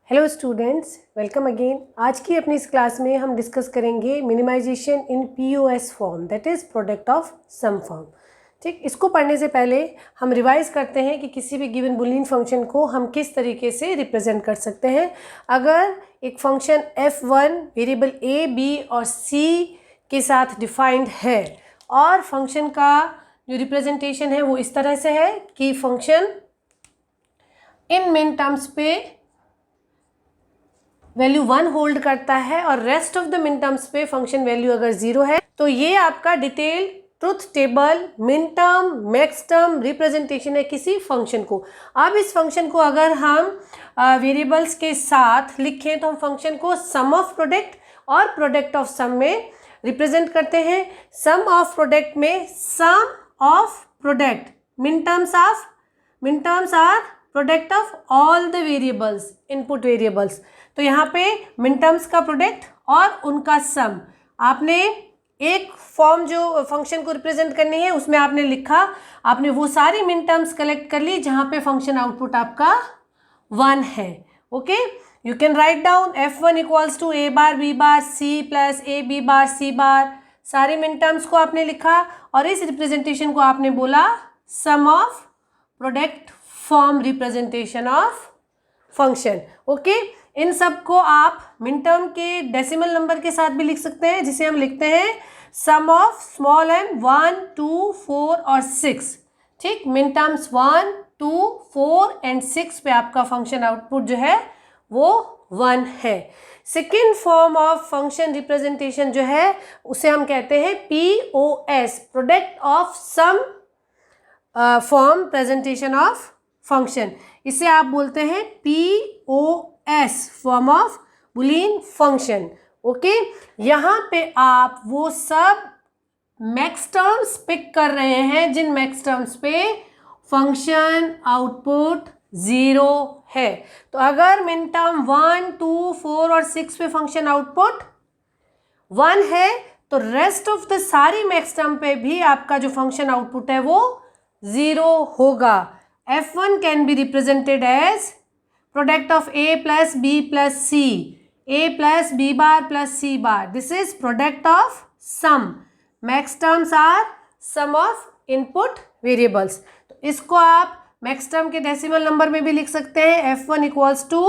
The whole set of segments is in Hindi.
Hello students, welcome again. आज की अपनी इस क्लास में हम डिस्कस करेंगे minimisation in POS form, that is product of sum form. ठीक, इसको पढ़ने से पहले हम रिवाइज करते हैं कि किसी भी गिवन बुलियन फंक्शन को हम किस तरीके से रिप्रेजेंट कर सकते हैं। अगर एक function f1 variable a, b और c के साथ डिफाइंड है और फंक्शन का जो रिप्रेजेंटेशन है वो इस तरह से है कि फंक्शन इन मिन टर्म्स पे वैल्यू 1 होल्ड करता है और रेस्ट ऑफ द मिन टर्म्स पे फंक्शन वैल्यू अगर 0 है, तो ये आपका detail truth table min term max term representation है किसी फंक्शन को। अब इस फंक्शन को अगर हम वेरिएबल्स के साथ लिखें तो हम फंक्शन को सम ऑफ प्रोडक्ट और प्रोडक्ट ऑफ सम में रिप्रेजेंट करते हैं। सम ऑफ प्रोडक्ट में sum of product min terms are product of all the variables input variables. तो यहाँ पे मिन टर्म्स का प्रोडक्ट और उनका सम, आपने एक फॉर्म जो फंक्शन को रिप्रेजेंट करनी है उसमें आपने लिखा, आपने वो सारी मिन टर्म्स कलेक्ट कर ली जहाँ पे फंक्शन आउटपुट आपका 1 है। Okay, you can write down f1 equals to a bar b bar c plus a b bar c bar. सारी मिन टर्म्स को आपने लिखा और इस रिप्रेजेंटेशन को आपने बोला sum of product form representation of function. Okay, इन सब को आप मिन टर्म के डेसिमल नंबर के साथ भी लिख सकते हैं, जिसे हम लिखते हैं सम ऑफ स्मॉल m 1, 2, 4 और 6। ठीक, मिन टर्म्स 1, 2, 4 एंड 6 पे आपका फंक्शन आउटपुट जो है वो 1 है। Second form of function representation जो है उसे हम कहते हैं POS, product of sum form presentation of function. इसे आप बोलते हैं POS, form of Boolean function. Okay, यहाँ पे आप वो सब मैक्स टर्म्स पिक कर रहे हैं जिन मैक्स टर्म्स पे फंक्शन आउटपुट 0 है। तो अगर मिन टर्म 1, 2, 4 और 6 पे फंक्शन आउटपुट 1 है तो रेस्ट ऑफ द सारी मैक्स टर्म पे भी आपका जो फंक्शन आउटपुट है वो 0 होगा। f1 can be represented as product of a plus b plus c, a plus b bar plus c bar. This is product of sum. Max terms are sum of input variables. तो इसको आप मैक्स टर्म के डेसिमल नंबर में भी लिख सकते हैं। f1 equals to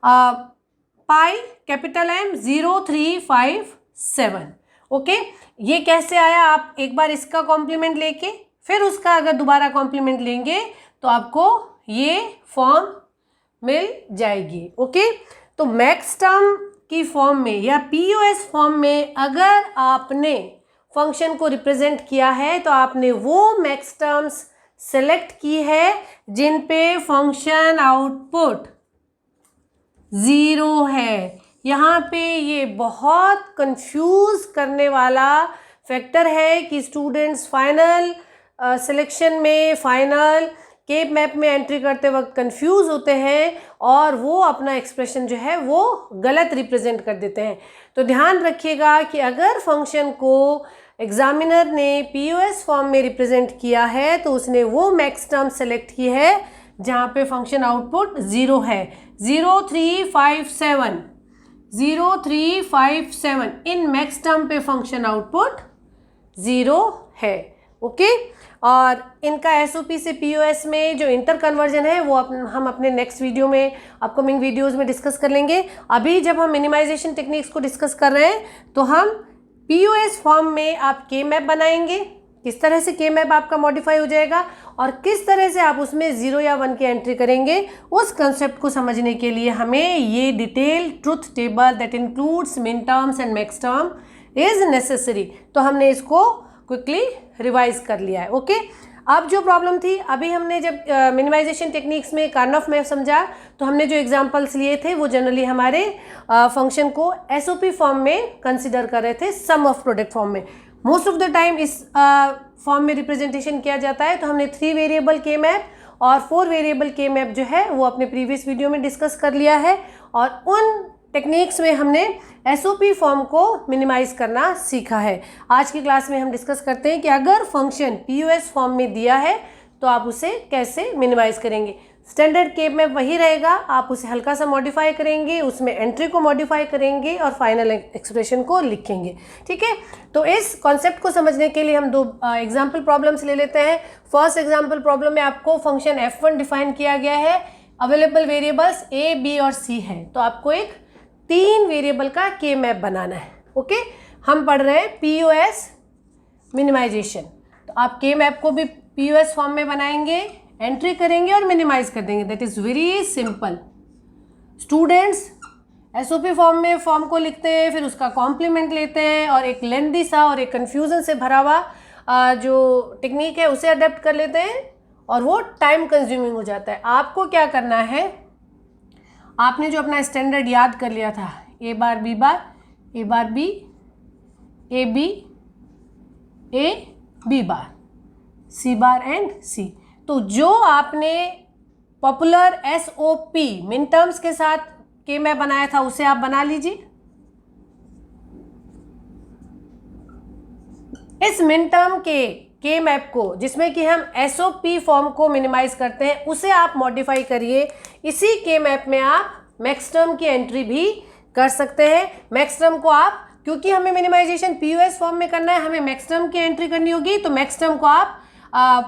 pi capital M 0357। Okay, ये कैसे आया, आप एक बार इसका कॉम्प्लीमेंट लेके फिर उसका अगर दोबारा कॉम्प्लीमेंट लेंगे तो आपको ये फॉर्म मिल जाएगी। ओके, तो मैक्स टर्म की फॉर्म में या POS फॉर्म में अगर आपने फंक्शन को रिप्रेजेंट किया है तो आपने वो मैक्स टर्म्स सेलेक्ट की है जिन पे फंक्शन आउटपुट 0 है। यहाँ पे ये बहुत कंफ्यूज करने वाला फैक्टर है कि स्टूडेंट्स फाइनल सिलेक्शन में फाइनल के मैप में एंट्री करते वक्त कंफ्यूज होते हैं और वो अपना एक्सप्रेशन जो है वो गलत रिप्रेजेंट कर देते हैं। तो ध्यान रखिएगा कि अगर फंक्शन को एग्जामिनर ने POS फॉर्म में रिप्रेजेंट किया है तो उसने वो मैक्स टर्म सेलेक्ट की है जहाँ पे फंक्शन आउटपुट 0 है। 0357 इन मैक्स टर्म पे फंक्शन आउटपुट 0 है। ओके, और इनका SOP से POS में जो इंटर कन्वर्जन है वो हम अपने नेक्स्ट वीडियो में, अपकमिंग वीडियोस में डिस्कस कर लेंगे। अभी जब हम मिनिमाइजेशन टेक्निक्स को डिस्कस कर रहे हैं तो हम POS फॉर्म में आप के मैप बनाएंगे, किस तरह से के मैप आपका मॉडिफाई हो जाएगा और किस तरह से आप उसमें 0 या 1 की एंट्री करेंगे, उस कंसेप्ट को समझने के लिए हमें ये detail truth table that includes min terms and max term is necessary. तो हमने इसको क्विकली रिवाइज कर लिया है। ओके, अब जो प्रॉब्लम थी, अभी हमने जब मिनिमाइजेशन टेक्निक्स में कार्नोफ मैप समझा तो हमने जो एग्जांपल्स लिए थे वो जनरली हमारे फंक्शन को SOP फॉर्म में कंसिडर कर रहे थे, सम ऑफ प्रोडक्ट फॉर्म में। मोस्ट ऑफ द टाइम इस फॉर्म में रिप्रेजेंटेशन किया जाता है। तो हमने 3 वेरिएबल के मैप और 4 वेरिएबल के मैप जो है वो अपने प्रीवियस वीडियो में डिस्कस कर लिया है और उन टेक्निक्स में हमने SOP फॉर्म को मिनिमाइज करना सीखा है। आज की क्लास में हम डिस्कस करते हैं कि अगर फंक्शन POS फॉर्म में दिया है तो आप उसे कैसे मिनिमाइज करेंगे। स्टैंडर्ड के मैप वही रहेगा, आप उसे हल्का सा मॉडिफाई करेंगे, उसमें एंट्री को मॉडिफाई करेंगे और फाइनल एक्सप्रेशन को लिखेंगे। ठीक है, तो इस कॉन्सेप्ट को समझने के लिए हम दो एग्जाम्पल प्रॉब्लम्स ले लेते हैं। फर्स्ट एग्जाम्पल प्रॉब्लम में आपको फंक्शन f1 डिफाइन किया गया है, अवेलेबल वेरिएबल्स a, b और c है, तो आपको एक 3 वेरिएबल का के मैप बनाना है। ओके, हम पढ़ रहे हैं POS मिनिमाइजेशन, तो आप के मैप को भी POS फॉर्म में बनाएंगे, एंट्री करेंगे और मिनिमाइज कर देंगे। That is very simple. Students SOP form में फॉर्म को लिखते हैं, फिर उसका कॉम्प्लीमेंट लेते हैं और एक लेंदी सा और एक कन्फ्यूज़न से भरा हुआ जो टेक्निक है उसे अडेप्ट कर लेते हैं और वो टाइम कंज्यूमिंग हो जाता है। आपको क्या करना है, आपने जो अपना स्टैंडर्ड याद कर लिया था, a bar b bar, a bar b, a b, a b bar, c bar and c, तो जो आपने पॉपुलर SOP मिन टर्म्स के साथ के मैप बनाया था उसे आप बना लीजिए। इस मिन टर्म के मैप को, जिसमें कि हम SOP फॉर्म को मिनिमाइज करते हैं, उसे आप मॉडिफाई करिए। इसी के मैप में आप मैक्स टर्म की एंट्री भी कर सकते हैं। मैक्स टर्म को आप, क्योंकि हमें मिनिमाइजेशन POS फॉर्म में करना है, हमें मैक्स टर्म की एंट्री करनी होगी, तो मैक्स टर्म को आप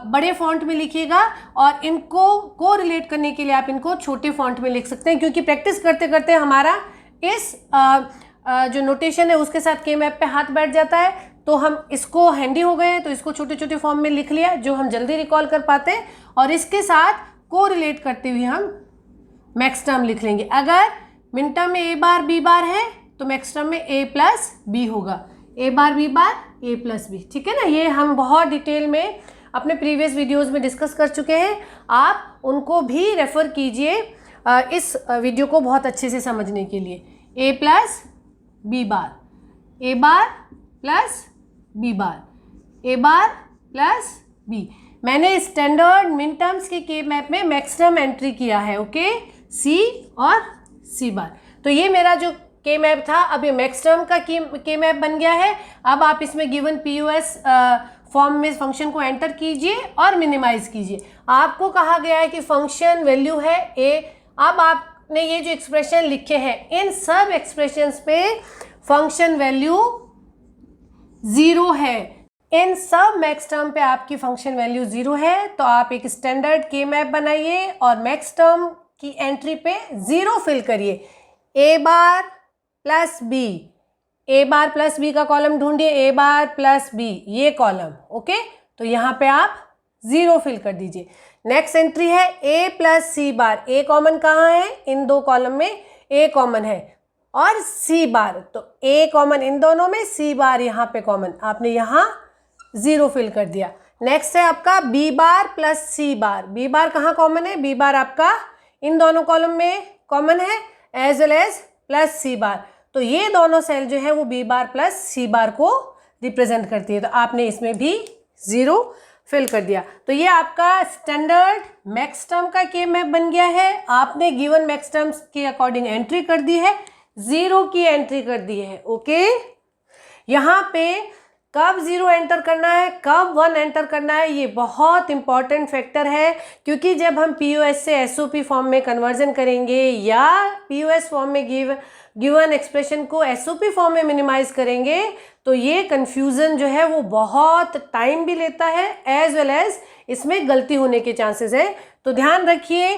बड़े फॉन्ट में लिखिएगा और इनको को रिलेट करने के लिए आप इनको छोटे फॉन्ट में लिख सकते हैं, क्योंकि प्रैक्टिस करते करते हमारा इस जो नोटेशन है उसके साथ के मैप पे हाथ बैठ जाता है, तो हम इसको हैंडी हो गए तो इसको छोटे छोटे फॉर्म में लिख लिया जो हम जल्दी रिकॉल कर पाते हैं, और इसके साथ को रिलेट करते हुए हम मैक्स टर्म लिख लेंगे। अगर मिन टर्म में a बार b बार है तो मैक्स टर्म में a प्लस b होगा, a bar b bar a plus b। ठीक है ना, ये हम बहुत डिटेल में अपने प्रीवियस वीडियोस में डिस्कस कर चुके हैं, आप उनको भी रेफ़र कीजिए इस वीडियो को बहुत अच्छे से समझने के लिए। a plus b bar, a bar plus b bar, a bar plus b। मैंने स्टैंडर्ड मिन टर्म्स के मैप में मैक्स टर्म एंट्री किया है। ओके, c और c बार, तो ये मेरा जो के मैप था अब ये मैक्स टर्म का के मैप बन गया है। अब आप इसमें गिवन POS फॉर्म में फंक्शन को एंटर कीजिए और मिनिमाइज कीजिए। आपको कहा गया है कि फंक्शन वैल्यू है a। अब आपने ये जो एक्सप्रेशन लिखे हैं इन सब एक्सप्रेशंस पे फंक्शन वैल्यू 0 है, इन सब मैक्स टर्म पे आपकी फंक्शन वैल्यू 0 है, तो आप एक स्टैंडर्ड के मैप बनाइए और मैक्स टर्म की एंट्री पे 0 फिल करिए। a bar plus b, a bar plus b का कॉलम ढूंढिए, a बार प्लस b ये कॉलम। ओके, तो यहाँ पे आप 0 फिल कर दीजिए। नेक्स्ट एंट्री है a plus c bar, a common कहाँ है, इन दो कॉलम में a कॉमन है, और c बार, तो a कॉमन इन दोनों में, c बार यहाँ पे कॉमन, आपने यहाँ 0 फिल कर दिया। नेक्स्ट है आपका b बार प्लस c बार, b बार कहाँ कॉमन है, b बार आपका इन दोनों कॉलम में कॉमन है, as well as plus c bar, तो ये दोनों सेल जो है वो b bar plus c bar को रिप्रेजेंट करती है, तो आपने इसमें भी 0 फिल कर दिया। तो ये आपका स्टैंडर्ड मैक्स टर्म का के मैप बन गया है। आपने गिवन मैक्स टर्म्स के अकॉर्डिंग एंट्री कर दी है, 0 की एंट्री कर दी है। ओके, यहाँ पे कब 0 एंटर करना है, कब 1 एंटर करना है, ये बहुत इंपॉर्टेंट फैक्टर है, क्योंकि जब हम POS से SOP फॉर्म में कन्वर्जन करेंगे या POS फॉर्म में गिवन एक्सप्रेशन को SOP फॉर्म में मिनिमाइज करेंगे, तो ये कन्फ्यूज़न जो है वो बहुत टाइम भी लेता है, एज वेल एज इसमें गलती होने के चांसेस है। तो ध्यान रखिए,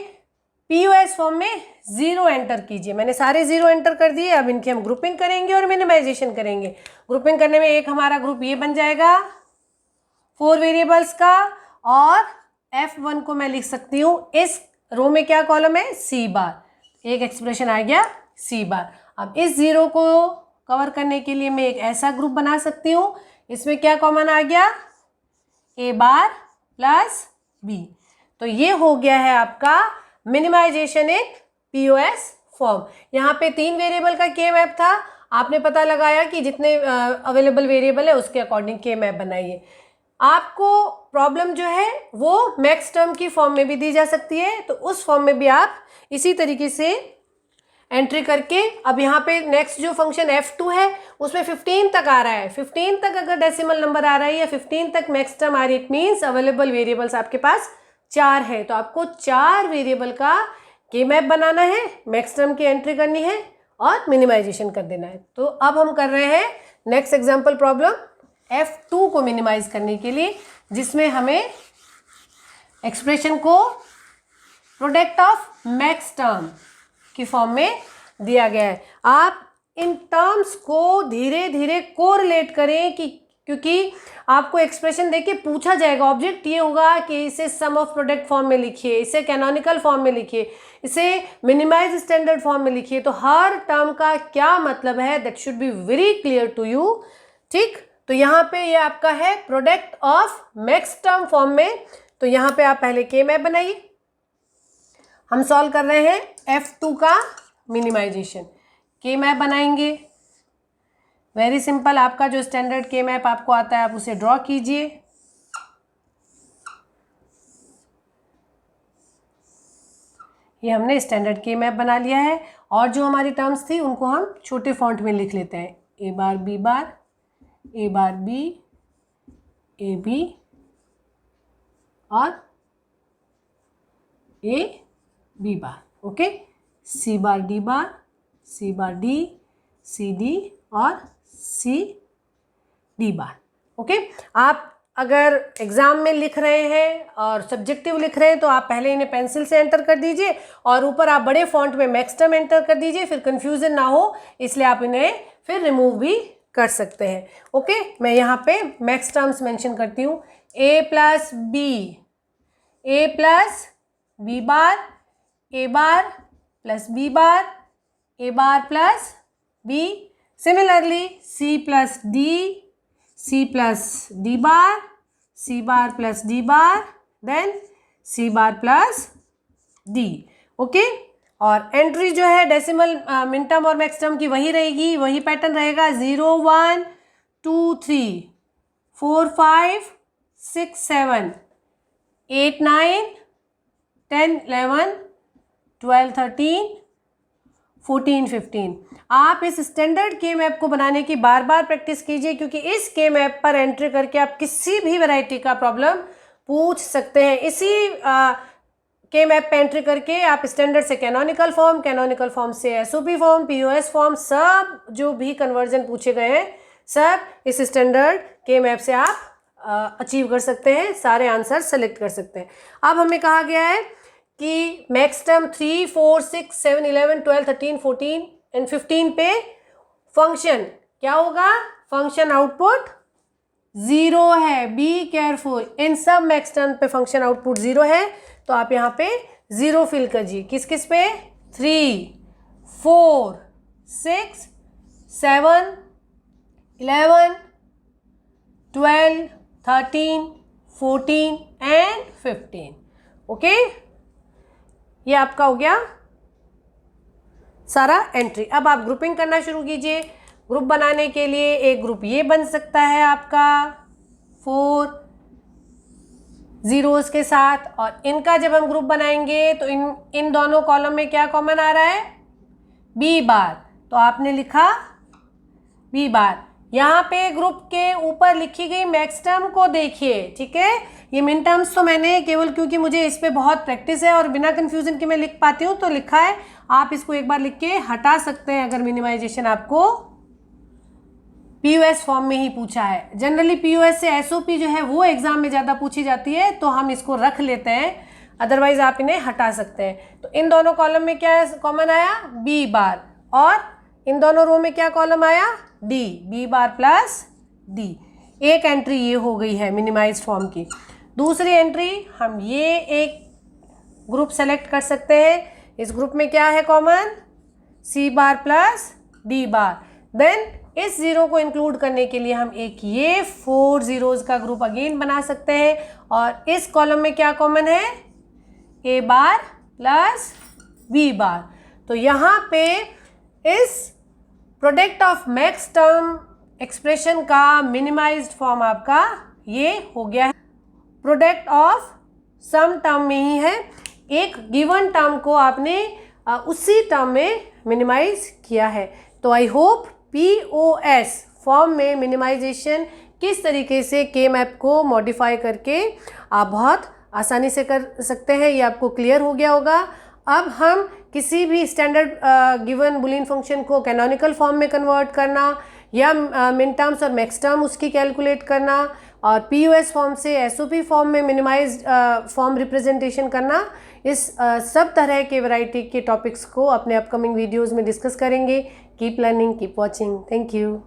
POS फॉर्म में 0 एंटर कीजिए। मैंने सारे 0 एंटर कर दिए, अब इनकी हम ग्रुपिंग करेंगे और मिनिमाइजेशन करेंगे। ग्रुपिंग करने में एक हमारा ग्रुप ये बन जाएगा 4 वेरिएबल्स का, और F1 को मैं लिख सकती हूँ, इस रो में क्या कॉलम है, C बार, एक एक्सप्रेशन आ गया C बार। अब इस 0 को कवर करने के लिए मैं एक ऐसा ग्रुप बना सकती हूँ, इसमें क्या कॉमन आ गया, A बार प्लस B, तो ये हो गया है आपका मिनिमाइजेशन इन POS फॉर्म। यहाँ पे 3 वेरिएबल का के मैप था, आपने पता लगाया कि जितने अवेलेबल वेरिएबल है उसके अकॉर्डिंग के मैप बनाइए। आपको प्रॉब्लम जो है वो मैक्स टर्म की फॉर्म में भी दी जा सकती है, तो उस फॉर्म में भी आप इसी तरीके से एंट्री करके, अब यहाँ पे नेक्स्ट जो फंक्शन F2 है उसमें 15 तक आ रहा है, 15 तक अगर डेसिमल नंबर आ रहा है या 15 तक मैक्स टर्म आ रही है, इट मीन्स अवेलेबल वेरिएबल्स आपके पास 4 है, तो आपको 4 वेरिएबल का के मैप बनाना है, मैक्स टर्म की एंट्री करनी है और मिनिमाइजेशन कर देना है। तो अब हम कर रहे हैं नेक्स्ट एग्जांपल प्रॉब्लम F2 को मिनिमाइज करने के लिए, जिसमें हमें एक्सप्रेशन को प्रोडक्ट ऑफ मैक्स टर्म की फॉर्म में दिया गया है। आप इन टर्म्स को धीरे धीरे कोरिलेट करें क्योंकि आपको एक्सप्रेशन देके पूछा जाएगा। ऑब्जेक्ट ये होगा कि इसे सम ऑफ प्रोडक्ट फॉर्म में लिखिए, इसे कैनोनिकल फॉर्म में लिखिए, इसे मिनिमाइज स्टैंडर्ड फॉर्म में लिखिए। तो हर टर्म का क्या मतलब है that should be very clear to you. ठीक, तो यहाँ पे ये आपका है product of max term form में। तो यहाँ पे आप पहले के मैप बनाइए। हम सॉल्व कर रहे हैं F2 का मिनिमाइजेशन। के मैप बनाएंगे, वेरी सिंपल। आपका जो स्टैंडर्ड के मैप आपको आता है आप उसे ड्रॉ कीजिए। ये हमने स्टैंडर्ड के मैप बना लिया है और जो हमारी टर्म्स थी उनको हम छोटे फॉन्ट में लिख लेते हैं। A bar B bar, A bar B, A B और A B bar. Okay, C bar D bar, C bar D, C D और सी डी बार। ओके, आप अगर एग्जाम में लिख रहे हैं और सब्जेक्टिव लिख रहे हैं तो आप पहले इन्हें पेंसिल से एंटर कर दीजिए और ऊपर आप बड़े फॉन्ट में मैक्स टर्म एंटर कर दीजिए, फिर कंफ्यूजन ना हो इसलिए आप इन्हें फिर रिमूव भी कर सकते हैं। ओके, मैं यहाँ पे मैक्स टर्म्स मेंशन करती हूँ। A plus B, A plus B bar, A bar plus B bar, A bar plus B. Similarly C plus D, C plus D bar, C bar plus D bar, then C bar plus D. Okay, और एंट्री जो है डेसिमल मिनटर्म और मैक्सटर्म की वही रहेगी, वही पैटर्न रहेगा। 0 1 2 3 4 5 6 7 8 9 10 11 12 13 14 15। आप इस स्टैंडर्ड के मैप को बनाने की बार बार प्रैक्टिस कीजिए क्योंकि इस के मैप पर एंट्री करके आप किसी भी वैरायटी का प्रॉब्लम पूछ सकते हैं। इसी के मैप पे एंट्री करके आप स्टैंडर्ड से कैनोनिकल फॉर्म, कैनोनिकल फॉर्म से एसओपी फॉर्म, पीओएस फॉर्म, सब जो भी कन्वर्जन पूछे गए हैं सब इस स्टैंडर्ड के मैप से आप अचीव कर सकते हैं, सारे आंसर सेलेक्ट कर सकते हैं। अब हमें कहा गया है कि मैक्स टर्म 3 4 6 7 11 12 13 14 एंड 15 पे फंक्शन क्या होगा? फंक्शन आउटपुट 0 है। बी केयरफुल, इन सब मैक्स टर्म पे फंक्शन आउटपुट 0 है तो आप यहाँ पे 0 फिल कीजिए। किस किस पे? 3 4 6 7 11 12 13 14 एंड 15। ओके, ये आपका हो गया सारा एंट्री। अब आप ग्रुपिंग करना शुरू कीजिए। ग्रुप बनाने के लिए एक ग्रुप ये बन सकता है आपका 4 जीरोस के साथ, और इनका जब हम ग्रुप बनाएंगे तो इन दोनों कॉलम में क्या कॉमन आ रहा है? बी बार, तो आपने लिखा बी बार। यहाँ पे ग्रुप के ऊपर लिखी गई मैक्स टर्म को देखिए, ठीक है। ये मिन टर्म्स तो मैंने केवल क्योंकि मुझे इस पे बहुत प्रैक्टिस है और बिना कंफ्यूजन के मैं लिख पाती हूँ तो लिखा है। आप इसको एक बार लिख के हटा सकते हैं अगर मिनिमाइजेशन आपको पीओएस फॉर्म में ही पूछा है। जनरली पीओएस से एसओपी जो है वो एग्जाम में ज़्यादा पूछी जाती है तो हम इसको रख लेते हैं, अदरवाइज आप इन्हें हटा सकते हैं। तो इन दोनों कॉलम में क्या कॉमन आया? बी बार, और इन दोनों रो में क्या कॉलम आया? D, B bar plus D. एक एंट्री ये हो गई है मिनिमाइज फॉर्म की। दूसरी एंट्री हम ये एक ग्रुप सेलेक्ट कर सकते हैं। इस ग्रुप में क्या है कॉमन? सी bar plus D bar. Then इस जीरो को इंक्लूड करने के लिए हम एक ये 4 जीरोज का ग्रुप अगेन बना सकते हैं, और इस कॉलम में क्या कॉमन है? ए बार प्लस बी बार। तो यहाँ पे इस product of max term expression का मिनिमाइज्ड फॉर्म आपका ये हो गया है। प्रोडक्ट ऑफ सम टर्म में ही है, एक गिवन टर्म को आपने उसी टर्म में मिनिमाइज किया है। तो आई होप पीओएस फॉर्म में मिनिमाइजेशन किस तरीके से के मैप को मॉडिफाई करके आप बहुत आसानी से कर सकते हैं। ये आपको क्लियर हो गया होगा। अब हम किसी भी स्टैंडर्ड गिवन बुलियन फंक्शन को कैनोनिकल फॉर्म में कन्वर्ट करना या मिन टर्म्स और मैक्स टर्म उसकी कैलकुलेट करना और पीयूएस फॉर्म से एसओपी फॉर्म में मिनिमाइज्ड फॉर्म रिप्रेजेंटेशन करना, इस सब तरह के वैरायटी के टॉपिक्स को अपने अपकमिंग वीडियोस में डिस्कस करेंगे। Keep learning, keep watching. Thank you.